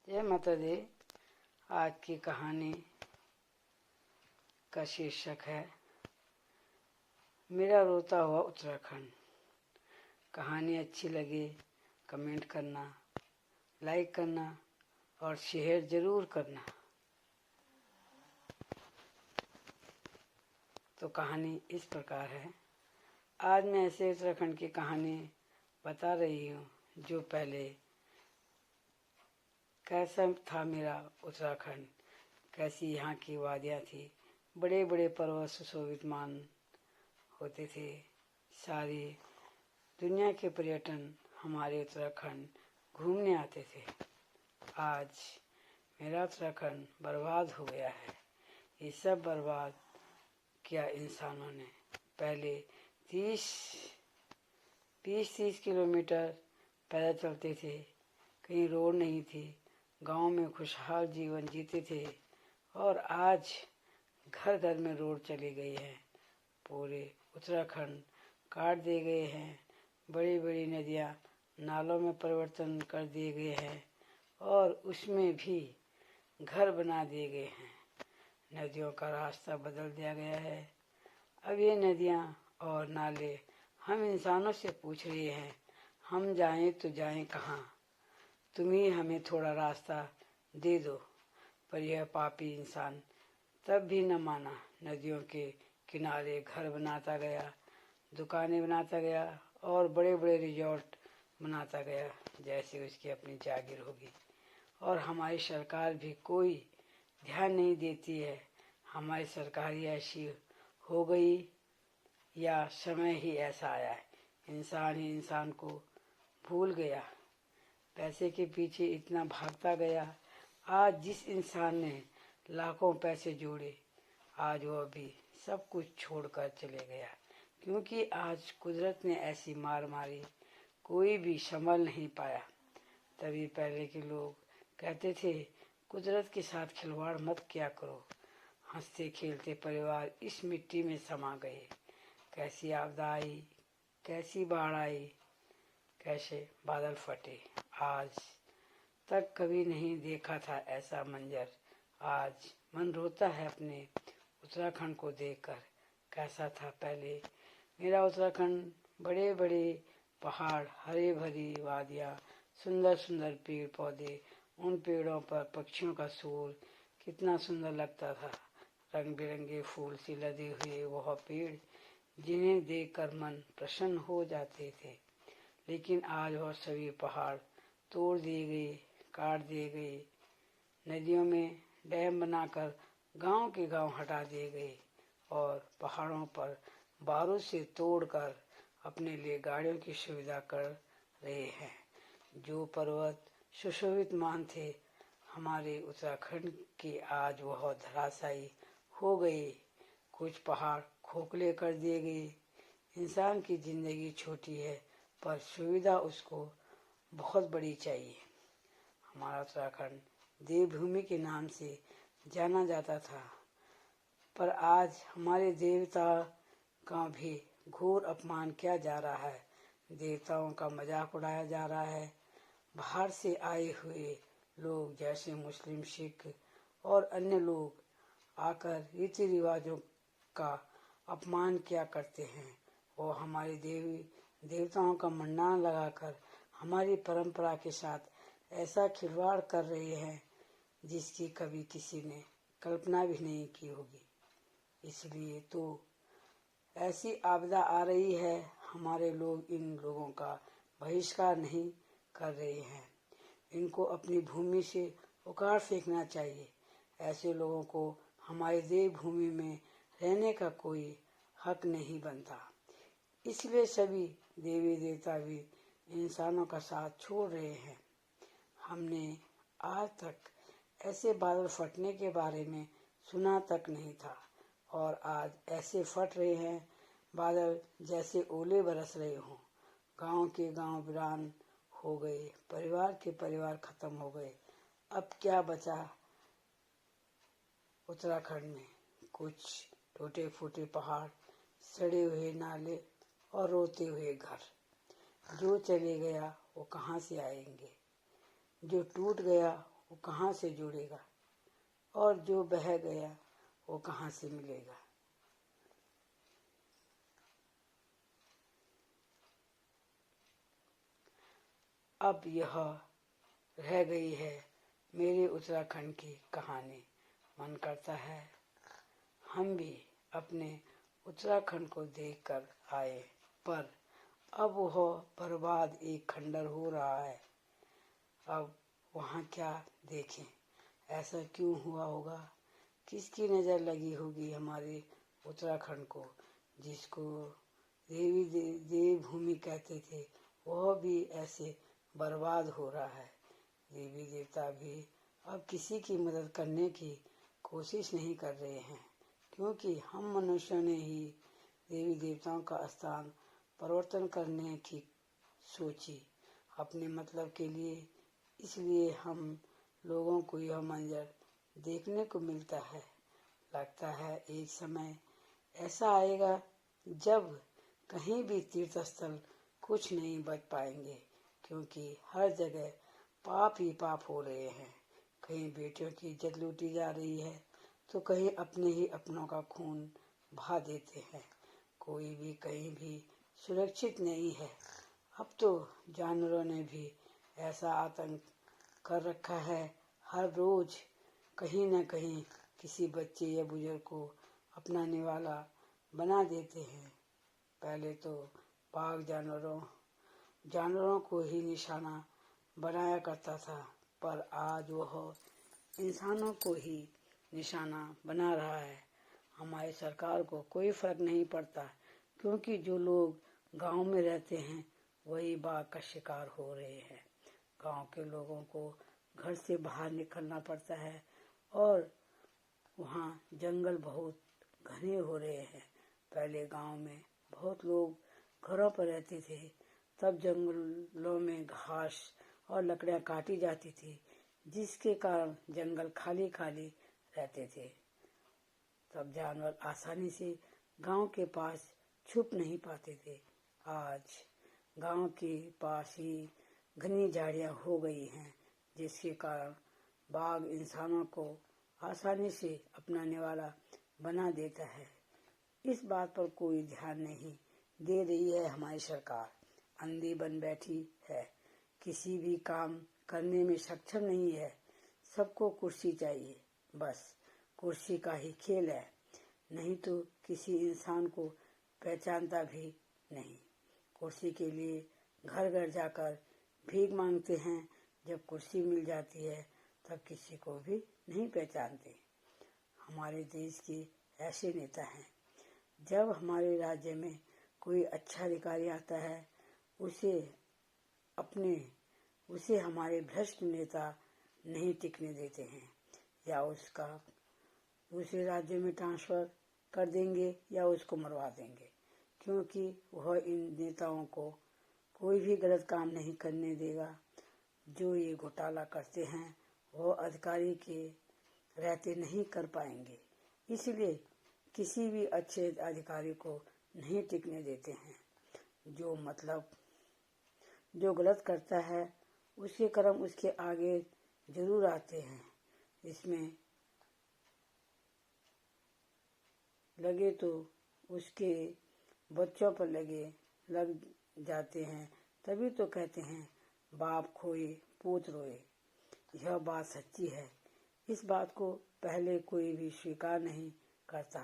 जय माता दी। आज की कहानी का शीर्षक है मेरा रोता हुआ उत्तराखंड। कहानी अच्छी लगे कमेंट करना, लाइक करना और शेयर जरूर करना। तो कहानी इस प्रकार है। आज मैं ऐसे उत्तराखंड की कहानी बता रही हूँ जो पहले कैसा था मेरा उत्तराखंड, कैसी यहाँ की वादियाँ थी। बड़े बड़े पर्वत सुशोभित मान होते थे। सारी दुनिया के पर्यटन हमारे उत्तराखंड घूमने आते थे। आज मेरा उत्तराखंड बर्बाद हो गया है। ये सब बर्बाद किया इंसानों ने। पहले 20-30 किलोमीटर पैदल चलते थे, कहीं रोड नहीं थी, गांव में खुशहाल जीवन जीते थे। और आज घर घर में रोड चली गई है। पूरे उत्तराखंड काट दिए गए हैं। बड़ी बड़ी नदियाँ नालों में परिवर्तन कर दिए गए हैं और उसमें भी घर बना दिए गए हैं। नदियों का रास्ता बदल दिया गया है। अब ये नदियाँ और नाले हम इंसानों से पूछ रहे हैं, हम जाएं तो जाएं कहाँ? तुम ही हमें थोड़ा रास्ता दे दो। पर यह पापी इंसान तब भी न माना। नदियों के किनारे घर बनाता गया, दुकानें बनाता गया और बड़े बड़े रिजॉर्ट बनाता गया, जैसे उसकी अपनी जागीर होगी। और हमारी सरकार भी कोई ध्यान नहीं देती है। हमारी सरकार ही ऐसी हो गई या समय ही ऐसा आया है। इंसान ही इंसान को भूल गया, पैसे के पीछे इतना भागता गया। आज जिस इंसान ने लाखों पैसे जोड़े, आज वह भी सब कुछ छोड़कर चले गया, क्योंकि आज कुदरत ने ऐसी मार मारी, कोई भी संभल नहीं पाया। तभी पहले के लोग कहते थे, कुदरत के साथ खिलवाड़ मत किया करो। हंसते खेलते परिवार इस मिट्टी में समा गए। कैसी आपदा आई, कैसी बाढ़ आई, कैसे बादल फटे। आज तक कभी नहीं देखा था ऐसा मंजर। आज मन रोता है अपने उत्तराखंड को देखकर। कैसा था पहले मेरा उत्तराखंड? बड़े बड़े पहाड़, हरे भरी वादियाँ, सुंदर सुंदर पेड़ पौधे। उन पेड़ों पर पक्षियों का शोर कितना सुंदर लगता था। रंग बिरंगे फूल से लदे हुए वह पेड़, जिन्हें देखकर मन प्रसन्न हो जाते थे। लेकिन आज वह सभी पहाड़ तोड़ दिए गए, काट दिए गए। नदियों में डैम बनाकर गांव के गांव हटा दिए गए और पहाड़ों पर बारूद से तोड़कर अपने लिए गाड़ियों की सुविधा कर रहे हैं। जो पर्वत सुशोभित मान थे हमारे उत्तराखंड के, आज वह धराशायी हो गए। कुछ पहाड़ खोखले कर दिए गए। इंसान की जिंदगी छोटी है पर सुविधा उसको बहुत बड़ी चाहिए। हमारा उत्तराखंड देवभूमि के नाम से जाना जाता था, पर आज हमारे देवता का भी घोर अपमान किया जा रहा है। देवताओं का मजाक उड़ाया जा रहा है। बाहर से आए हुए लोग जैसे मुस्लिम, सिख और अन्य लोग आकर रीति रिवाजों का अपमान किया करते हैं। वो हमारे देवताओं का मंडान लगाकर हमारी परंपरा के साथ ऐसा खिलवाड़ कर रहे हैं जिसकी कभी किसी ने कल्पना भी नहीं की होगी। इसलिए तो ऐसी आपदा आ रही है। हमारे लोग इन लोगों का बहिष्कार नहीं कर रहे हैं। इनको अपनी भूमि से उखाड़ फेंकना चाहिए। ऐसे लोगों को हमारी देवभूमि में रहने का कोई हक नहीं बनता। इसलिए सभी देवी देवता भी इंसानों का साथ छोड़ रहे हैं। हमने आज तक ऐसे बादल फटने के बारे में सुना तक नहीं था, और आज ऐसे फट रहे हैं बादल जैसे ओले बरस रहे हों। गांव के गांव वीरान हो गए, परिवार के परिवार खत्म हो गए। अब क्या बचा उत्तराखंड में? कुछ टूटे फूटे पहाड़, सड़े हुए नाले और रोते हुए घर। जो चले गया वो कहाँ से आएंगे? जो टूट गया वो कहाँ से जुड़ेगा, और जो बह गया वो कहाँ से मिलेगा। अब यह रह गई है मेरे उत्तराखंड की कहानी। मन करता है हम भी अपने उत्तराखंड को देखकर आए, पर अब वह बर्बाद एक खंडर हो रहा है। अब वहाँ क्या देखें, ऐसा क्यों हुआ होगा, किसकी नज़र लगी होगी हमारे उत्तराखंड को, जिसको देवी भूमि कहते थे, वह भी ऐसे बर्बाद हो रहा है। देवी देवता भी अब किसी की मदद करने की कोशिश नहीं कर रहे हैं, क्योंकि हम मनुष्यों ने ही देवी देवताओं का स्थान परिवर्तन करने की सोची अपने मतलब के लिए। इसलिए हम लोगों को यह मंजर देखने को मिलता है। लगता है एक समय ऐसा आएगा जब कहीं भी तीर्थ स्थल कुछ नहीं बच पाएंगे, क्योंकि हर जगह पाप ही पाप हो रहे हैं। कहीं बेटियों की इज्जत लूटी जा रही है, तो कहीं अपने ही अपनों का खून बहा देते हैं। कोई भी कहीं भी सुरक्षित नहीं है। अब तो जानवरों ने भी ऐसा आतंक कर रखा है, हर रोज कहीं न कहीं किसी बच्चे या बुजुर्ग को अपनाने वाला बना देते हैं। पहले तो बाघ जानवरों को ही निशाना बनाया करता था, पर आज वह इंसानों को ही निशाना बना रहा है। हमारी सरकार को कोई फर्क नहीं पड़ता, क्योंकि जो लोग गांव में रहते हैं वही बाघ का शिकार हो रहे हैं। गांव के लोगों को घर से बाहर निकलना पड़ता है, और वहाँ जंगल बहुत घने हो रहे हैं। पहले गांव में बहुत लोग घरों पर रहते थे, तब जंगलों में घास और लकड़ियाँ काटी जाती थी, जिसके कारण जंगल खाली खाली रहते थे। तब जानवर आसानी से गांव के पास छुप नहीं पाते थे। आज गांव के पास ही घनी झाड़ियाँ हो गई हैं, जिसके कारण बाघ इंसानों को आसानी से अपनाने वाला बना देता है। इस बात पर कोई ध्यान नहीं दे रही है हमारी सरकार, अंधी बन बैठी है, किसी भी काम करने में सक्षम नहीं है। सबको कुर्सी चाहिए, बस कुर्सी का ही खेल है, नहीं तो किसी इंसान को पहचानता भी नहीं। कुर्सी के लिए घर घर जाकर भीख मांगते हैं, जब कुर्सी मिल जाती है तब किसी को भी नहीं पहचानते। हमारे देश के ऐसे नेता हैं, जब हमारे राज्य में कोई अच्छा अधिकारी आता है उसे हमारे भ्रष्ट नेता नहीं टिकने देते हैं, या उसका दूसरे राज्य में ट्रांसफर कर देंगे या उसको मरवा देंगे, क्योंकि वह इन नेताओं को कोई भी गलत काम नहीं करने देगा। जो ये घोटाला करते हैं वह अधिकारी के रहते नहीं कर पाएंगे, इसलिए किसी भी अच्छे अधिकारी को नहीं टिकने देते हैं। जो गलत करता है उसके कर्म उसके आगे जरूर आते हैं। इसमें लगे तो उसके बच्चों पर लग जाते हैं, तभी तो कहते हैं बाप खोए पूत रोए। यह बात सच्ची है। इस बात को पहले कोई भी स्वीकार नहीं करता,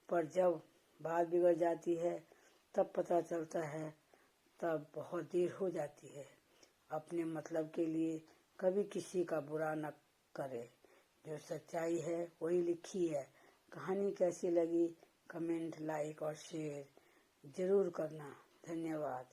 पर जब बात बिगड़ जाती है तब पता चलता है, तब बहुत देर हो जाती है। अपने मतलब के लिए कभी किसी का बुरा न करे। जो सच्चाई है वही लिखी है। कहानी कैसी लगी कमेंट, लाइक और शेयर जरूर करना। धन्यवाद।